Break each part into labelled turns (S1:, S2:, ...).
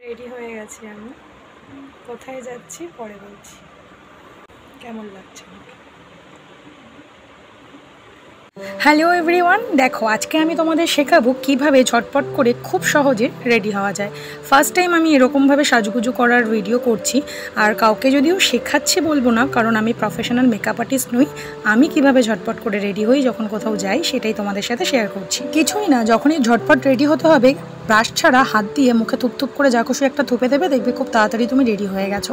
S1: Ready হয়ে গেছি আমি। কোথায় যাচ্ছি পরে বলছি। কেমন লাগছে আমাকে? হ্যালো এভরিওয়ান, দেখো আজকে আমি তোমাদের শেখাবো কিভাবে ঝটপট করে খুব সহজে রেডি হওয়া যায়। ফার্স্ট টাইম আমি এরকমভাবে সাজুগুজু করার ভিডিও করছি, আর কাউকে যদিও শেখাচ্ছি বলবো না, কারণ আমি প্রফেশনাল মেকআপ আর্টিস্ট নই। আমি কিভাবে ঝটপট করে রেডি হই যখন কোথাও যাই সেটাই তোমাদের সাথে শেয়ার করছি। কিছুই না, যখনই ঝটপট রেডি হতে হবে ব্রাশ ছাড়া হাত দিয়ে মুখে থুপ করে যা খুশি একটা থুপে দেবে, দেখবে খুব তাড়াতাড়ি তুমি রেডি হয়ে গেছো।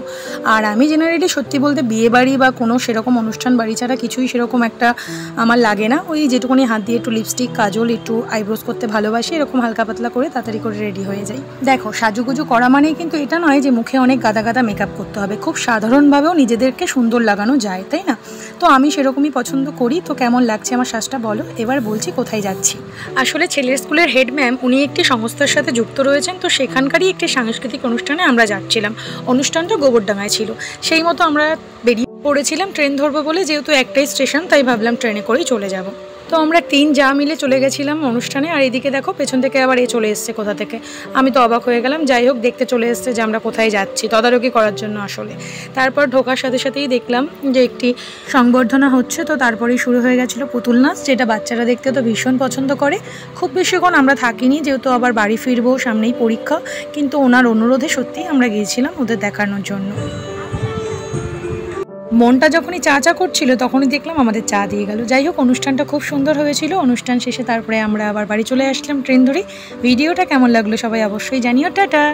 S1: আর আমি জেনারেলি সত্যি বলতে বিয়ে বাড়ি বা কোনো সেরকম অনুষ্ঠান বাড়ি ছাড়া কিছুই সেরকম একটা আমার লাগে না। ওই যেটুকুনি হাত দিয়ে একটু লিপস্টিক, কাজল, একটু আইব্রোজ করতে ভালোবাসি, এরকম হালকা পাতলা করে তাড়াতাড়ি করে রেডি হয়ে যাই। দেখো, সাজুগুজু করা মানেই কিন্তু এটা নয় যে মুখে অনেক গাদা গাদা মেকআপ করতে হবে। খুব সাধারণভাবেও নিজেদেরকে সুন্দর লাগানো যায়, তাই না? তো আমি সেরকমই পছন্দ করি। তো কেমন লাগছে আমার সাজটা বলো। এবার বলছি কোথায় যাচ্ছি। আসলে ছেলের স্কুলের হেড ম্যাম উনি একটি সংস্থার সাথে যুক্ত রয়েছেন, তো সেখানকারই একটি সাংস্কৃতিক অনুষ্ঠানে আমরা যাচ্ছিলাম। অনুষ্ঠানটা গোবরডাঙ্গায় ছিল। সেই মতো আমরা বেরিয়ে পড়েছিলাম ট্রেন ধরবো বলে, যেহেতু একটাই স্টেশন তাই ভাবলাম ট্রেনে করেই চলে যাব। তো আমরা তিন যা মিলে চলে গেছিলাম অনুষ্ঠানে। আর এদিকে দেখো পেছন থেকে আবার চলে এসছে কোথা থেকে। আমি তো অবাক হয়ে গেলাম। যাই হোক, দেখতে চলে এসছে যে আমরা কোথায় যাচ্ছি, তদারকি করার জন্য আসলে। তারপর ঢোকার সাথে সাথেই দেখলাম যে একটি সংবর্ধনা হচ্ছে। তো তারপরেই শুরু হয়ে গেছিলো পুতুল নাচ, যেটা বাচ্চারা দেখতে তো ভীষণ পছন্দ করে। খুব বেশিক্ষণ আমরা থাকিনি, যেহেতু আবার বাড়ি ফিরবো, সামনেই পরীক্ষা। কিন্তু ওনার অনুরোধে সত্যিই আমরা গিয়েছিলাম ওদের দেখানোর জন্য। মনটা যখনই চা করছিল তখনই দেখলাম আমাদের চা দিয়ে গেল। যাই হোক, অনুষ্ঠানটা খুব সুন্দর হয়েছিল। অনুষ্ঠান শেষে তারপরে আমরা আবার বাড়ি চলে আসলাম ট্রেন ধরে। ভিডিওটা কেমন লাগলো সবাই অবশ্যই জানিও। টাটা।